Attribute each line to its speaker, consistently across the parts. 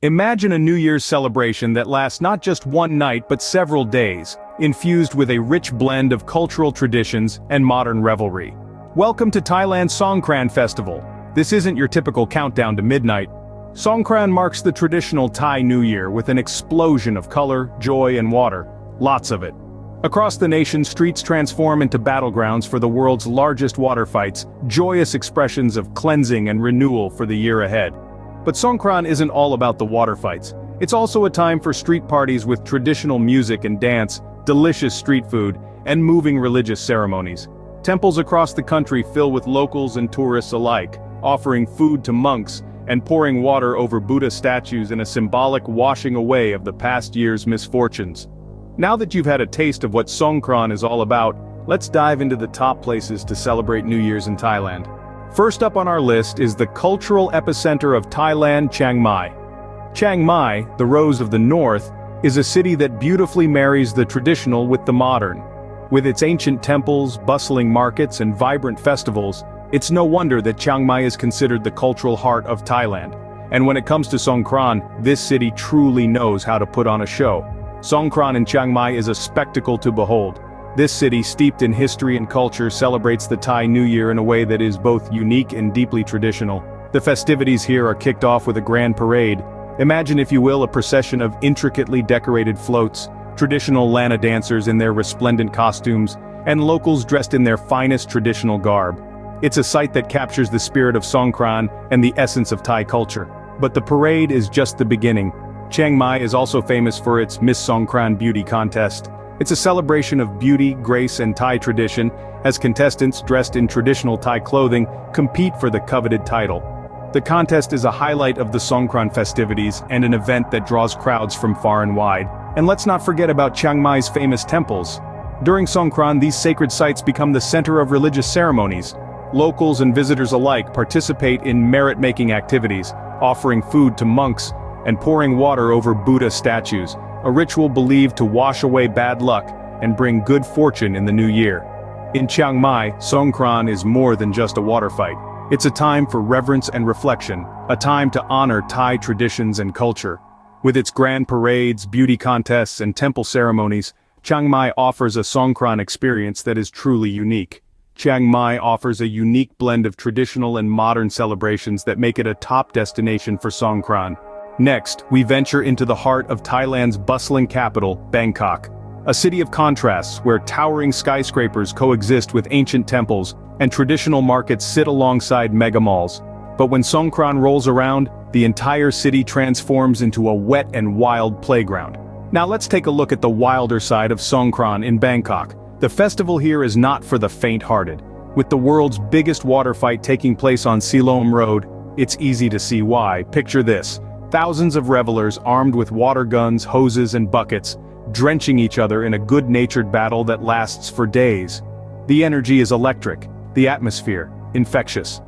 Speaker 1: Imagine a New Year's celebration that lasts not just one night but several days, infused with a rich blend of cultural traditions and modern revelry. Welcome to Thailand's Songkran Festival. This isn't your typical countdown to midnight. Songkran marks the traditional Thai New Year with an explosion of color, joy and water. Lots of it. Across the nation, streets transform into battlegrounds for the world's largest water fights, joyous expressions of cleansing and renewal for the year ahead. But Songkran isn't all about the water fights. It's also a time for street parties with traditional music and dance, delicious street food, and moving religious ceremonies. Temples across the country fill with locals and tourists alike, offering food to monks and pouring water over Buddha statues in a symbolic washing away of the past year's misfortunes. Now that you've had a taste of what Songkran is all about, let's dive into the top places to celebrate New Year's in Thailand. First up on our list is the cultural epicenter of Thailand, Chiang Mai. Chiang Mai, the Rose of the North, is a city that beautifully marries the traditional with the modern. With its ancient temples, bustling markets and vibrant festivals, it's no wonder that Chiang Mai is considered the cultural heart of Thailand. And when it comes to Songkran, this city truly knows how to put on a show. Songkran in Chiang Mai is a spectacle to behold. This city, steeped in history and culture, celebrates the Thai New Year in a way that is both unique and deeply traditional. The festivities here are kicked off with a grand parade. Imagine, if you will, a procession of intricately decorated floats, traditional Lana dancers in their resplendent costumes, and locals dressed in their finest traditional garb. It's a sight that captures the spirit of Songkran and the essence of Thai culture. But the parade is just the beginning. Chiang Mai is also famous for its Miss Songkran beauty contest. It's a celebration of beauty, grace and Thai tradition, as contestants dressed in traditional Thai clothing compete for the coveted title. The contest is a highlight of the Songkran festivities and an event that draws crowds from far and wide. And let's not forget about Chiang Mai's famous temples. During Songkran, these sacred sites become the center of religious ceremonies. Locals and visitors alike participate in merit-making activities, offering food to monks and pouring water over Buddha statues, a ritual believed to wash away bad luck and bring good fortune in the new year. In Chiang Mai, Songkran is more than just a water fight. It's a time for reverence and reflection, a time to honor Thai traditions and culture. With its grand parades, beauty contests and temple ceremonies, Chiang Mai offers a Songkran experience that is truly unique. Chiang Mai offers a unique blend of traditional and modern celebrations that make it a top destination for Songkran. Next, we venture into the heart of Thailand's bustling capital, Bangkok. A city of contrasts where towering skyscrapers coexist with ancient temples and traditional markets sit alongside megamalls. But when Songkran rolls around, the entire city transforms into a wet and wild playground. Now let's take a look at the wilder side of Songkran in Bangkok. The festival here is not for the faint-hearted. With the world's biggest water fight taking place on Siloam Road, it's easy to see why. Picture this. Thousands of revelers armed with water guns, hoses and buckets, drenching each other in a good-natured battle that lasts for days. The energy is electric, the atmosphere, infectious.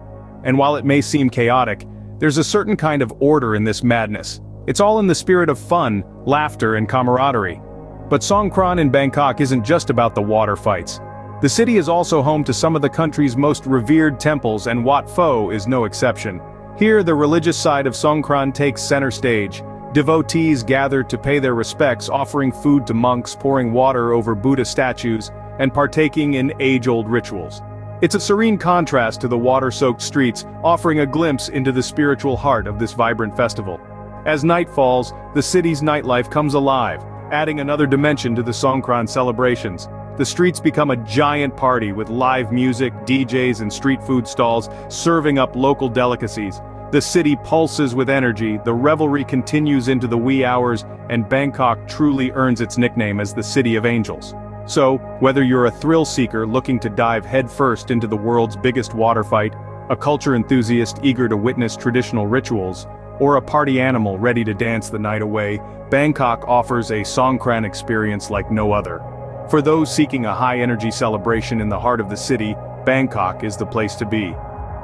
Speaker 1: And while it may seem chaotic, there's a certain kind of order in this madness. It's all in the spirit of fun, laughter and camaraderie. But Songkran in Bangkok isn't just about the water fights. The city is also home to some of the country's most revered temples, and Wat Pho is no exception. Here, the religious side of Songkran takes center stage. Devotees gather to pay their respects, offering food to monks, pouring water over Buddha statues, and partaking in age-old rituals. It's a serene contrast to the water-soaked streets, offering a glimpse into the spiritual heart of this vibrant festival. As night falls, the city's nightlife comes alive, adding another dimension to the Songkran celebrations. The streets become a giant party with live music, DJs and street food stalls serving up local delicacies. The city pulses with energy, the revelry continues into the wee hours, and Bangkok truly earns its nickname as the City of Angels. So, whether you're a thrill seeker looking to dive headfirst into the world's biggest water fight, a culture enthusiast eager to witness traditional rituals, or a party animal ready to dance the night away, Bangkok offers a Songkran experience like no other. For those seeking a high-energy celebration in the heart of the city, Bangkok is the place to be.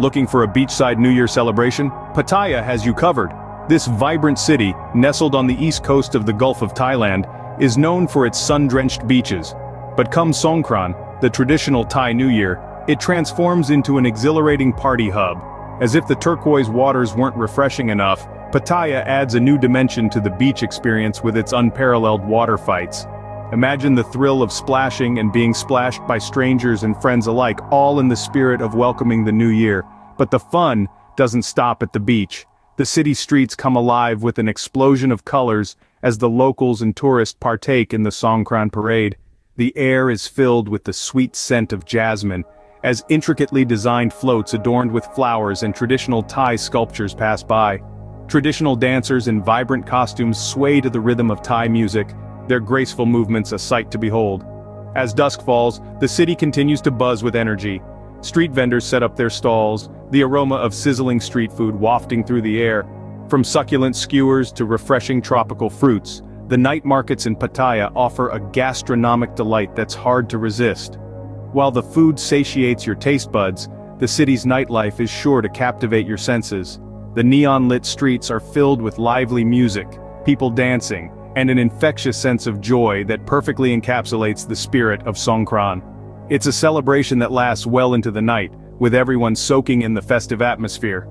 Speaker 1: Looking for a beachside New Year celebration? Pattaya has you covered. This vibrant city, nestled on the east coast of the Gulf of Thailand, is known for its sun-drenched beaches. But come Songkran, the traditional Thai New Year, it transforms into an exhilarating party hub. As if the turquoise waters weren't refreshing enough, Pattaya adds a new dimension to the beach experience with its unparalleled water fights. Imagine the thrill of splashing and being splashed by strangers and friends alike, all in the spirit of welcoming the new year. But the fun doesn't stop at the beach. The city streets come alive with an explosion of colors as the locals and tourists partake in the Songkran parade. The air is filled with the sweet scent of jasmine, as intricately designed floats adorned with flowers and traditional Thai sculptures pass by. Traditional dancers in vibrant costumes sway to the rhythm of Thai music, their graceful movements a sight to behold. As dusk falls, the city continues to buzz with energy. Street vendors set up their stalls, the aroma of sizzling street food wafting through the air. From succulent skewers to refreshing tropical fruits, the night markets in Pattaya offer a gastronomic delight that's hard to resist. While the food satiates your taste buds, the city's nightlife is sure to captivate your senses. The neon-lit streets are filled with lively music, people dancing, and an infectious sense of joy that perfectly encapsulates the spirit of Songkran. It's a celebration that lasts well into the night, with everyone soaking in the festive atmosphere.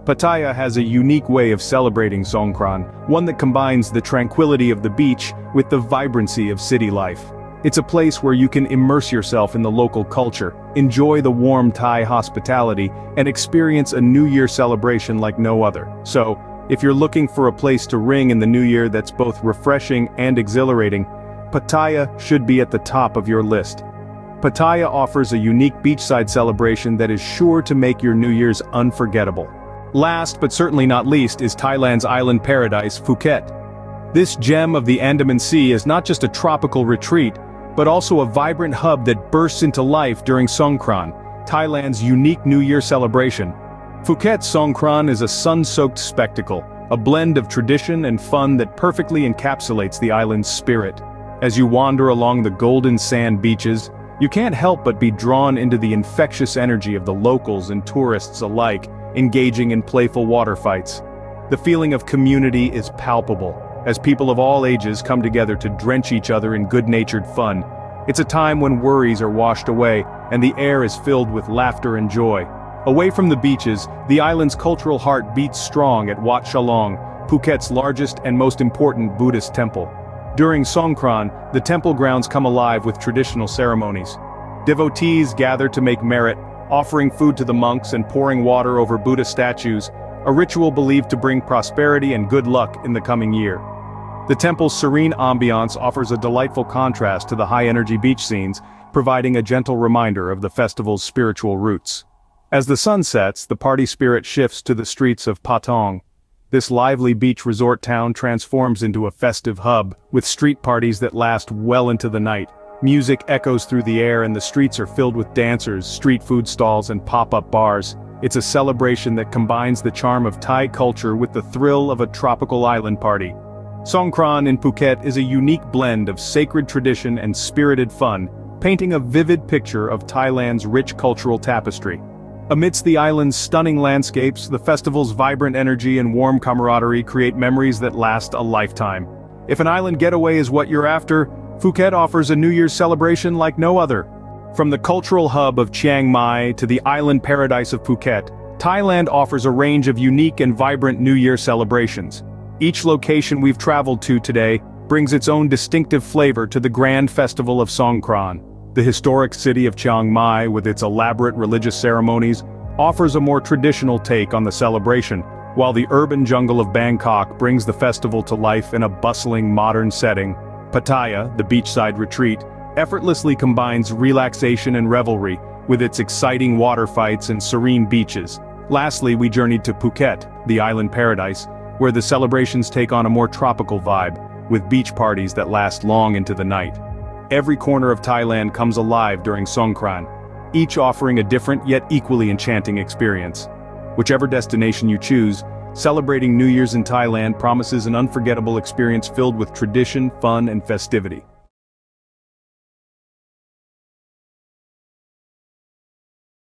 Speaker 1: Pattaya has a unique way of celebrating Songkran, one that combines the tranquility of the beach with the vibrancy of city life. It's a place where you can immerse yourself in the local culture, enjoy the warm Thai hospitality, and experience a New Year celebration like no other. So, if you're looking for a place to ring in the new year that's both refreshing and exhilarating, Pattaya should be at the top of your list. Pattaya offers a unique beachside celebration that is sure to make your New Year's unforgettable. Last but certainly not least is Thailand's island paradise, Phuket. This gem of the Andaman Sea is not just a tropical retreat, but also a vibrant hub that bursts into life during Songkran, Thailand's unique New Year celebration. Phuket's Songkran is a sun-soaked spectacle, a blend of tradition and fun that perfectly encapsulates the island's spirit. As you wander along the golden sand beaches, you can't help but be drawn into the infectious energy of the locals and tourists alike, engaging in playful water fights. The feeling of community is palpable, as people of all ages come together to drench each other in good-natured fun. It's a time when worries are washed away, and the air is filled with laughter and joy. Away from the beaches, the island's cultural heart beats strong at Wat Chalong, Phuket's largest and most important Buddhist temple. During Songkran, the temple grounds come alive with traditional ceremonies. Devotees gather to make merit, offering food to the monks and pouring water over Buddha statues, a ritual believed to bring prosperity and good luck in the coming year. The temple's serene ambiance offers a delightful contrast to the high-energy beach scenes, providing a gentle reminder of the festival's spiritual roots. As the sun sets, the party spirit shifts to the streets of Patong. This lively beach resort town transforms into a festive hub, with street parties that last well into the night. Music echoes through the air and the streets are filled with dancers, street food stalls and pop-up bars. It's a celebration that combines the charm of Thai culture with the thrill of a tropical island party. Songkran in Phuket is a unique blend of sacred tradition and spirited fun, painting a vivid picture of Thailand's rich cultural tapestry. Amidst the island's stunning landscapes, the festival's vibrant energy and warm camaraderie create memories that last a lifetime. If an island getaway is what you're after, Phuket offers a New Year's celebration like no other. From the cultural hub of Chiang Mai to the island paradise of Phuket, Thailand offers a range of unique and vibrant New Year celebrations. Each location we've traveled to today brings its own distinctive flavor to the grand festival of Songkran. The historic city of Chiang Mai, with its elaborate religious ceremonies, offers a more traditional take on the celebration, while the urban jungle of Bangkok brings the festival to life in a bustling modern setting. Pattaya, the beachside retreat, effortlessly combines relaxation and revelry, with its exciting water fights and serene beaches. Lastly, we journeyed to Phuket, the island paradise, where the celebrations take on a more tropical vibe, with beach parties that last long into the night. Every corner of Thailand comes alive during Songkran, each offering a different yet equally enchanting experience. Whichever destination you choose, celebrating New Year's in Thailand promises an unforgettable experience filled with tradition, fun, and festivity.